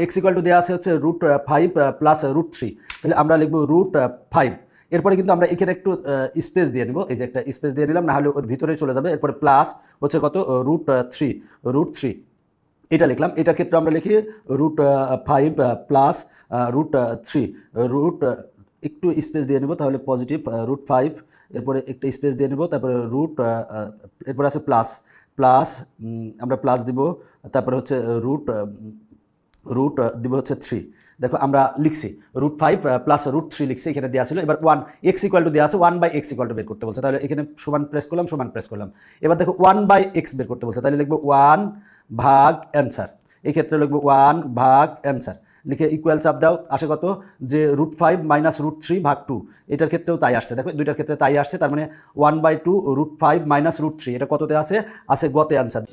X equal to দেওয়া আছে হচ্ছে √5 প্লাস √3, তাহলে আমরা লিখবো √5। এরপরে কিন্তু আমরা এখানে একটু স্পেস দিয়ে নেব, এই যে একটা স্পেস দিয়ে নিলাম, না হলে ওর ভিতরে চলে যাবে। এরপরে প্লাস হচ্ছে কত √3 এটা লিখলাম। এটার ক্ষেত্রে আমরা লিখি √5 প্লাস √3 রুট একটু স্পেস দিয়ে নেব, তাহলে পজিটিভ √5, এরপরে একটা স্পেস দিয়ে নেব, তারপরে এরপরে আছে প্লাস প্লাস আমরা প্লাস দিব, তারপরে হচ্ছে রুট দিব হচ্ছে 3। দেখো আমরা লিখছি √5 প্লাস √3 লিখছি, এখানে দেওয়া ছিল। এবার 1 এক্স ইকুয়াল টু দেওয়া আছে, 1/x ইকুয়াল টু বের করতে বলছে, তাহলে এখানে সমান প্রেস করলাম। এবার দেখো 1/x বের করতে বলছে, তাহলে লিখবো 1 ভাগ অ্যান্সার। এই ক্ষেত্রে লিখবো 1 ভাগ অ্যান্সার, লিখে ইকুয়াল চাপ দাও, আসে কত যে √5 মাইনাস √3 ভাগ 2। এটার ক্ষেত্রেও তাই আসছে, দেখো দুইটার ক্ষেত্রে তাই আসছে, তার মানে 1/2 √5 মাইনাস √3, এটা কততে আছে গতে অ্যান্সার।